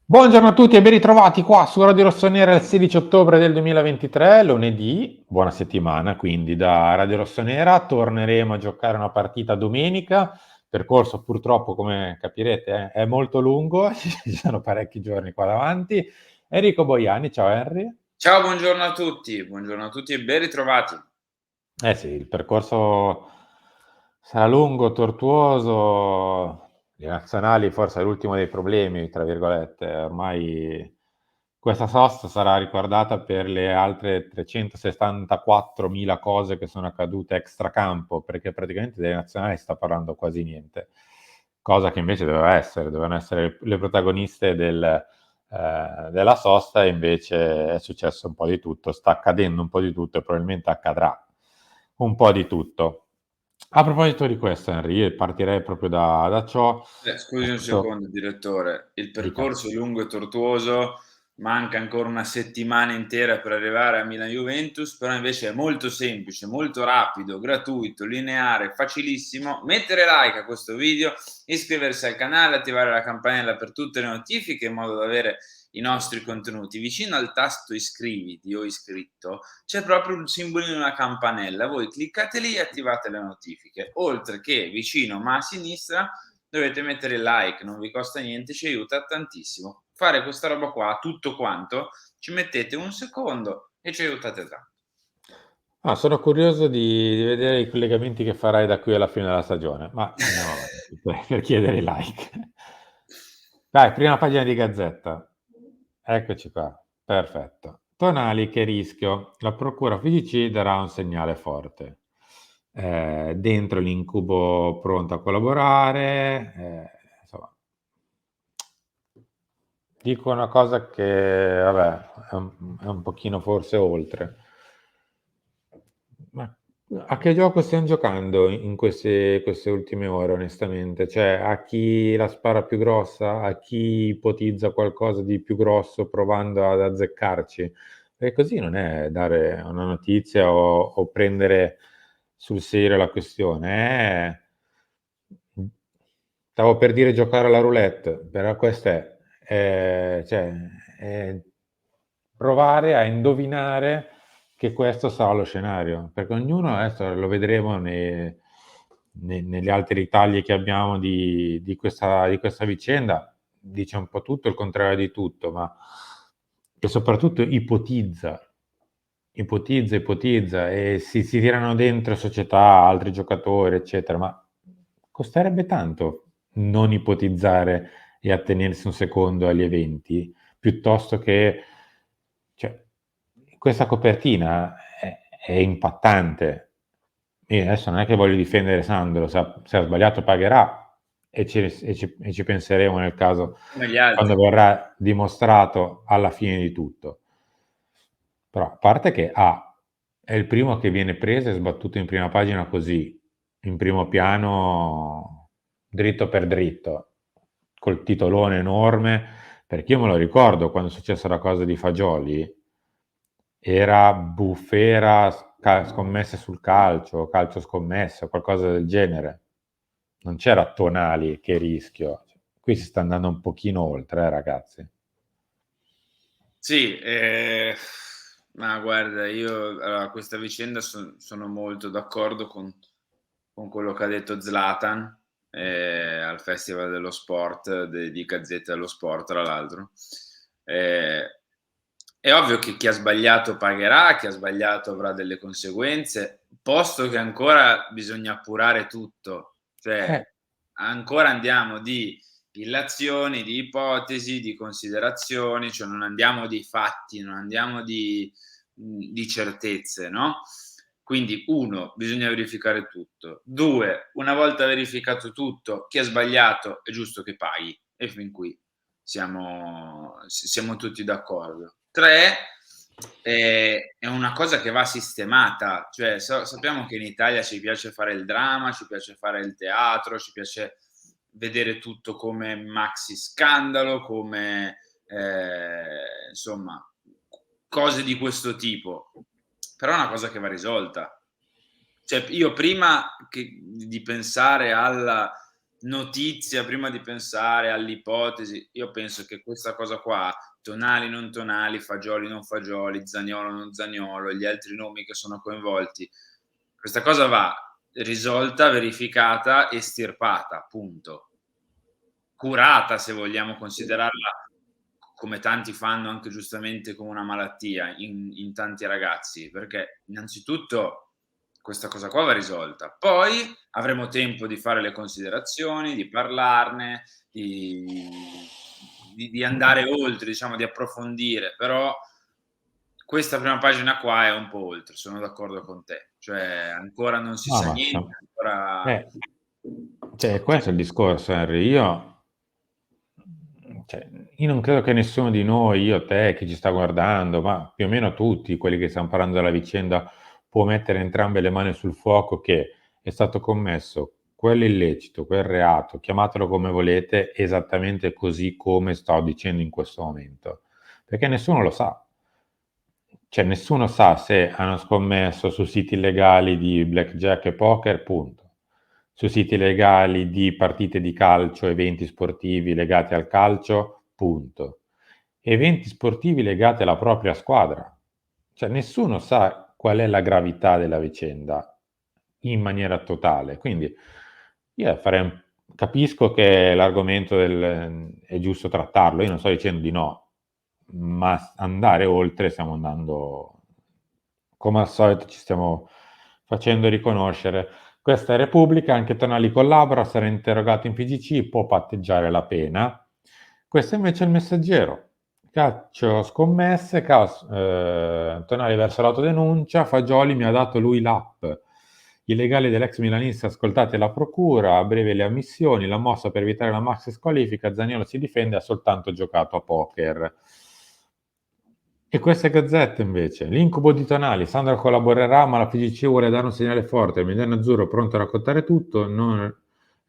Buongiorno a tutti e ben ritrovati qua su Radio Rossonera il 16 ottobre del 2023, lunedì, buona settimana quindi da Radio Rossonera, torneremo a giocare una partita domenica, percorso purtroppo come capirete è molto lungo, ci sono parecchi giorni qua davanti. Enrico Boiani, ciao Henry. Ciao, buongiorno a tutti e ben ritrovati. Eh sì, il percorso sarà lungo, tortuoso. Le nazionali forse è l'ultimo dei problemi, tra virgolette. Ormai questa sosta sarà ricordata per le altre 364.000 cose che sono accadute extracampo, perché praticamente delle nazionali si sta parlando quasi niente. Cosa che invece dovevano essere le protagoniste della sosta e invece è successo un po' di tutto, sta accadendo un po' di tutto e probabilmente accadrà un po' di tutto. A proposito di questo, Henry, io partirei proprio da ciò. Scusi un Adesso secondo, direttore. Il dica. percorso è lungo e tortuoso, manca ancora una settimana intera per arrivare a Milan-Juventus, però invece è molto semplice, molto rapido, gratuito, lineare, facilissimo. Mettere like a questo video, iscriversi al canale, attivare la campanella per tutte le notifiche in modo da avere i nostri contenuti. Vicino al tasto iscriviti o iscritto c'è proprio il simbolino di una campanella. Voi cliccate lì e attivate le notifiche. Oltre che vicino ma a sinistra dovete mettere il like, non vi costa niente, ci aiuta tantissimo. Fare questa roba qua, tutto quanto, ci mettete un secondo e ci aiutate tanto. Sono curioso di vedere i collegamenti che farai da qui alla fine della stagione, ma andiamo avanti per chiedere i like. Dai, prima pagina di Gazzetta. Eccoci qua, perfetto. Tonali, che rischio. La procura FIGC darà un segnale forte. Dentro l'incubo pronto a collaborare. Insomma, dico una cosa che, vabbè, è un pochino forse oltre. Ma a che gioco stiamo giocando in queste ultime ore, onestamente? Cioè, a chi la spara più grossa? A chi ipotizza qualcosa di più grosso provando ad azzeccarci? Perché così non è dare una notizia o prendere sul serio la questione. Stavo per dire giocare alla roulette, però questo cioè, è provare a indovinare che questo sarà lo scenario, perché ognuno adesso lo vedremo negli altri ritagli che abbiamo di questa vicenda, dice un po' tutto, il contrario di tutto, ma e soprattutto ipotizza e si tirano dentro società, altri giocatori, eccetera, ma costerebbe tanto non ipotizzare e attenersi un secondo agli eventi, piuttosto che, cioè, questa copertina è impattante. E adesso non è che voglio difendere Sandro, se ha sbagliato pagherà e ci penseremo nel caso Come gli quando altri. verrà dimostrato alla fine di tutto. Però a parte che è il primo che viene preso e sbattuto in prima pagina così, in primo piano, dritto per dritto, col titolone enorme, perché io me lo ricordo quando è successa la cosa di Fagioli, era bufera, scommesse sul calcio, calcio scommesso, qualcosa del genere. Non c'era Tonali, che rischio. Qui si sta andando un pochino oltre, ragazzi. Sì, ma guarda, io allora, questa vicenda sono molto d'accordo con quello che ha detto Zlatan al Festival dello Sport, di Gazzetta dello Sport, tra l'altro. È ovvio che chi ha sbagliato pagherà, chi ha sbagliato avrà delle conseguenze, posto che ancora bisogna appurare tutto, cioè Eh, ancora andiamo di illazioni, di ipotesi, di considerazioni, cioè non andiamo di fatti, non andiamo di certezze, no? Quindi, uno, bisogna verificare tutto. Due, una volta verificato tutto, chi ha sbagliato è giusto che paghi. E fin qui siamo tutti d'accordo. Tre, è una cosa che va sistemata, cioè sappiamo che in Italia ci piace fare il dramma, ci piace fare il teatro, ci piace vedere tutto come maxi scandalo, come insomma cose di questo tipo. Però è una cosa che va risolta. Cioè, io prima di pensare alla notizia prima di pensare all'ipotesi. Io penso che questa cosa qua, Tonali, non Tonali, Fagioli, non Fagioli, Zaniolo, non Zaniolo, gli altri nomi che sono coinvolti, questa cosa va risolta, verificata, estirpata, punto. Curata, se vogliamo considerarla, come tanti fanno anche giustamente, come una malattia in tanti ragazzi, perché innanzitutto questa cosa qua va risolta. Poi avremo tempo di fare le considerazioni, di parlarne, di andare oltre, diciamo, di approfondire, però questa prima pagina qua è un po' oltre, sono d'accordo con te. Cioè ancora non si No, sa ma niente, ancora eh, cioè, questo è il discorso, Henry. Io non credo che nessuno di noi, io, te, chi ci sta guardando, ma più o meno tutti quelli che stanno parlando della vicenda, può mettere entrambe le mani sul fuoco che è stato commesso quell'illecito, quel reato, chiamatelo come volete, esattamente così come sto dicendo in questo momento, perché nessuno lo sa. Cioè, nessuno sa se hanno scommesso su siti illegali di blackjack e poker, punto. Su siti legali di partite di calcio, eventi sportivi legati al calcio, punto. Eventi sportivi legati alla propria squadra. Cioè, nessuno sa qual è la gravità della vicenda in maniera totale. Quindi io capisco che l'argomento è giusto trattarlo, io non sto dicendo di no, ma andare oltre stiamo andando, come al solito ci stiamo facendo riconoscere. Questa è Repubblica, anche Tonali collabora, sarà interrogato in PGC, può patteggiare la pena. Questo invece è il Messaggero. Calcio scommesse, Tonali verso l'autodenuncia, Fagioli mi ha dato lui l'app. I legali dell'ex milanista ascoltati alla procura, a breve le ammissioni, la mossa per evitare la maxi squalifica, Zaniolo si difende, ha soltanto giocato a poker. E queste gazzette invece, l'incubo di Tonali, Sandro collaborerà ma la PGC vuole dare un segnale forte, il Mediano Azzurro pronto a raccontare tutto, non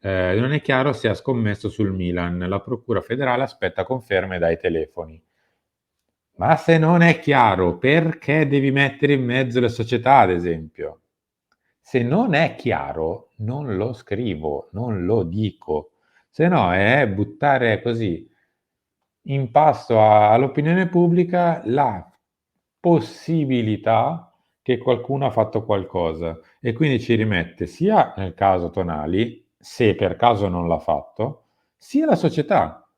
è chiaro se ha scommesso sul Milan, la procura federale aspetta conferme dai telefoni. Ma se non è chiaro, perché devi mettere in mezzo le società, ad esempio? Se non è chiaro, non lo scrivo, non lo dico. Se no è buttare così in pasto all'opinione pubblica la possibilità che qualcuno ha fatto qualcosa e quindi ci rimette sia nel caso Tonali, se per caso non l'ha fatto, sia la società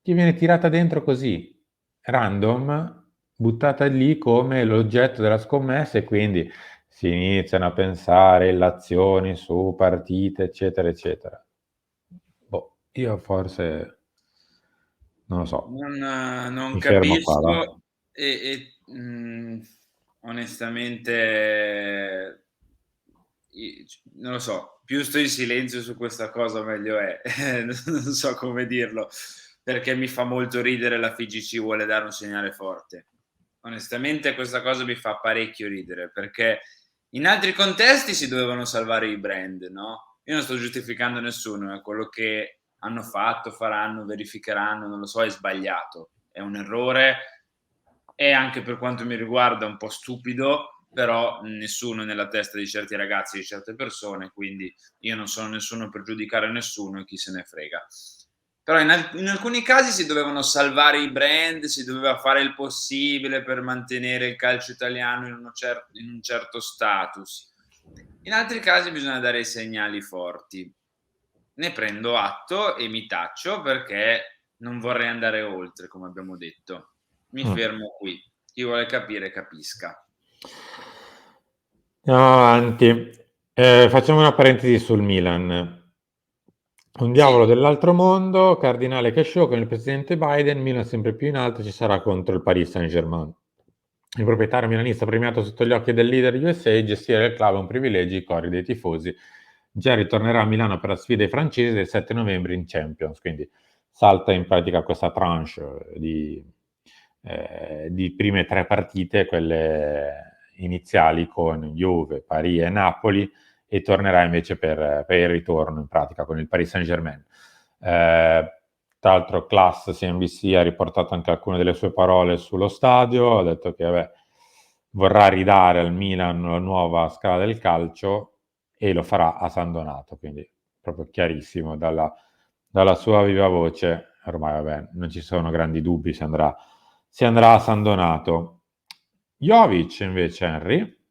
che viene tirata dentro così, random, buttata lì come l'oggetto della scommessa e quindi si iniziano a pensare illazioni su partite, eccetera, eccetera. Boh, io forse non lo so, Non mi fermo qua, va. capisco onestamente non lo so, più sto in silenzio su questa cosa meglio è. Non so come dirlo, perché mi fa molto ridere la FIGC vuole dare un segnale forte. Onestamente questa cosa mi fa parecchio ridere, perché in altri contesti si dovevano salvare i brand, no, io non sto giustificando nessuno, quello che hanno fatto, faranno, verificheranno, non lo so, è sbagliato, è un errore, è anche per quanto mi riguarda un po' stupido, però nessuno è nella testa di certi ragazzi, di certe persone, quindi io non sono nessuno per giudicare nessuno e chi se ne frega. Però in alcuni casi si dovevano salvare i brand, si doveva fare il possibile per mantenere il calcio italiano in un certo status. In altri casi bisogna dare i segnali forti. Ne prendo atto e mi taccio perché non vorrei andare oltre, come abbiamo detto. Mi Mm. fermo qui. Chi vuole capire capisca. Andiamo avanti. Facciamo una parentesi sul Milan. Un diavolo Sì, dell'altro mondo, cardinale che show con il presidente Biden, Milan sempre più in alto ci sarà contro il Paris Saint-Germain. Il proprietario milanista premiato sotto gli occhi del leader USA, gestire il club è un privilegio, i cori dei tifosi. Già ritornerà a Milano per la sfida ai francesi del 7 novembre in Champions, quindi salta in pratica questa tranche di prime tre partite, quelle iniziali con Juve, Paris e Napoli, e tornerà invece per il ritorno in pratica con il Paris Saint-Germain. Tra l'altro Class CNBC ha riportato anche alcune delle sue parole sullo stadio, ha detto che vorrà ridare al Milan la nuova scala del calcio e lo farà a San Donato, quindi proprio chiarissimo dalla sua viva voce. Ormai, vabbè, non ci sono grandi dubbi, si andrà a San Donato. Jovic, invece, Henry.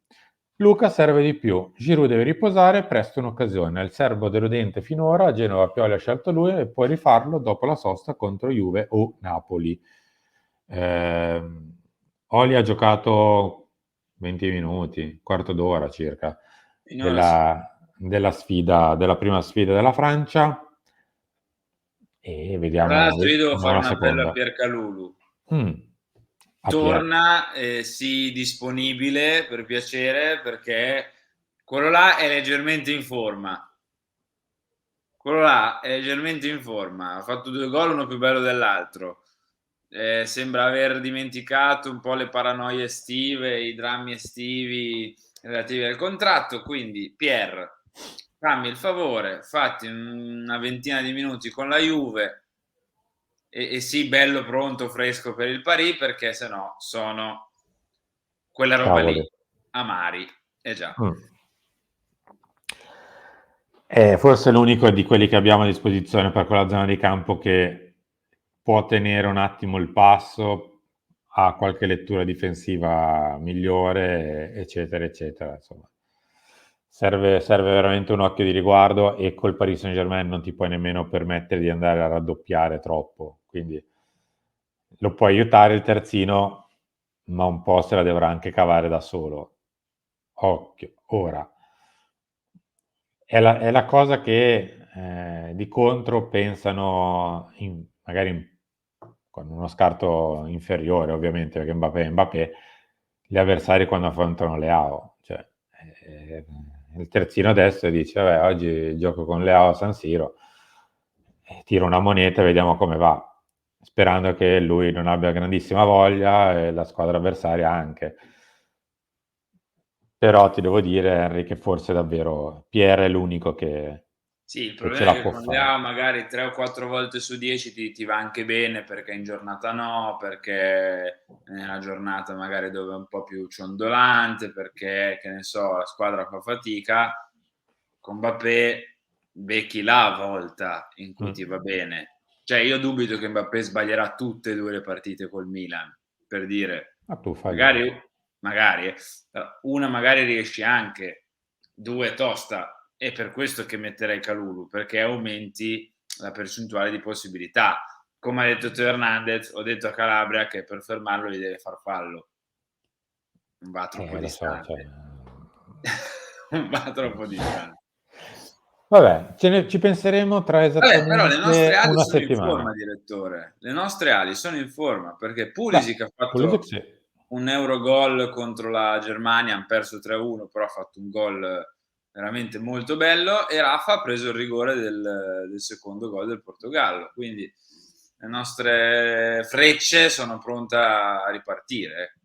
Luca serve di più. Giroud deve riposare, presto un'occasione. Il serbo deludente finora, a Genova Pioli ha scelto lui e può rifarlo dopo la sosta contro Juve o Napoli. Oli ha giocato 20 minuti, quarto d'ora circa, Finora sì. della prima sfida della Francia, e Tra vediamo l'altro io devo fare la un appello a seconda. Piercalulu. Mm, a Pier. Torna, sì, disponibile, per piacere, perché quello là è leggermente in forma. Quello là è leggermente in forma, ha fatto 2 gol, uno più bello dell'altro. Sembra aver dimenticato un po' le paranoie estive, i drammi estivi relativi al contratto, quindi Pier, fammi il favore, fatti una ventina di minuti con la Juve e sii bello pronto, fresco per il Paris, perché se no sono quella roba lì, Cavoli. amari. Già. Mm. È forse l'unico di quelli che abbiamo a disposizione per quella zona di campo che può tenere un attimo il passo, ha qualche lettura difensiva migliore, eccetera, eccetera. Insomma, serve veramente un occhio di riguardo, e col Paris Saint-Germain non ti puoi nemmeno permettere di andare a raddoppiare troppo. Quindi lo può aiutare il terzino, ma un po' se la dovrà anche cavare da solo. Occhio. Ora, è la cosa che di contro pensano, con uno scarto inferiore, ovviamente, perché Mbappé è Mbappé, gli avversari quando affrontano Leao. Cioè, eh, il terzino destro dice: vabbè, oggi gioco con Leao a San Siro, tiro una moneta e vediamo come va, sperando che lui non abbia grandissima voglia e la squadra avversaria anche. Però ti devo dire, Henry, che forse davvero Pierre è l'unico Sì, il che ce problema la è che può con fare. Leao magari 3 o 4 volte su 10 ti va anche bene, perché in giornata no, perché nella giornata magari dove è un po' più ciondolante, perché, che ne so, la squadra fa fatica. Con Mbappé becchi la volta in cui ti va bene. Cioè io dubito che Mbappé sbaglierà tutte e 2 le partite col Milan, per dire. Ma tu fai vedere. Magari, una magari riesci anche, 2 tosta. È per questo che metterei Kalulu, perché aumenti la percentuale di possibilità. Come ha detto Teo Hernandez, ho detto a Calabria che per fermarlo gli deve far fallo. Non va troppo Lo so, cioè... distante. Non va troppo distante. Vabbè, ci penseremo tra Vabbè, però le nostre esattamente ali una sono in forma, settimana. direttore. Le nostre ali sono in forma, perché Beh, Pulisic ha Pulisic fatto sì. un Eurogol contro la Germania, han perso 3-1, però ha fatto un gol veramente molto bello, e Rafa ha preso il rigore del secondo gol del Portogallo. Quindi le nostre frecce sono pronte a ripartire.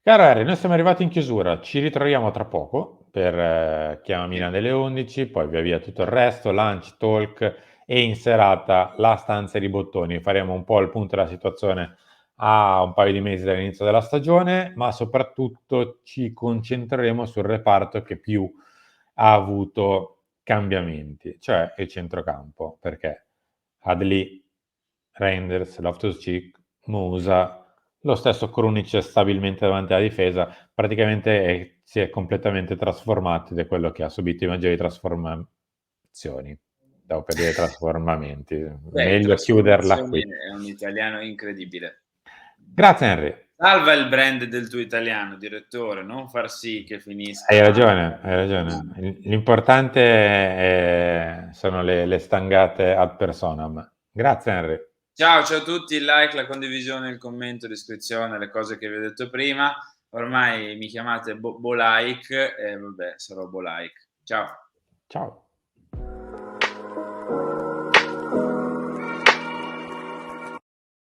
Caro Harry, noi siamo arrivati in chiusura, ci ritroviamo tra poco per Chiama Sì. Milan delle 11, poi via via tutto il resto, lunch, talk, e in serata la stanza di bottoni. Faremo un po' il punto della situazione a un paio di mesi dall'inizio della stagione, ma soprattutto ci concentreremo sul reparto che più ha avuto cambiamenti, cioè il centrocampo, perché Adli, Reinders, Loftus-Cheek, Musa, lo stesso Krunic è stabilmente davanti alla difesa, praticamente si è completamente trasformato ed è quello che ha subito i maggiori trasformazioni. Stavo per dire trasformamenti, Beh, meglio chiuderla trasformazioni qui. è un italiano incredibile. Grazie Henry, Salva il brand del tuo italiano, direttore, non far sì che finisca. hai ragione, hai ragione. L'importante sono le stangate ad personam. Grazie Henry. Ciao, ciao a tutti, il like, la condivisione, il commento, l'iscrizione, le cose che vi ho detto prima. Ormai mi chiamate Bolike e vabbè, sarò Bolike. Ciao. Ciao.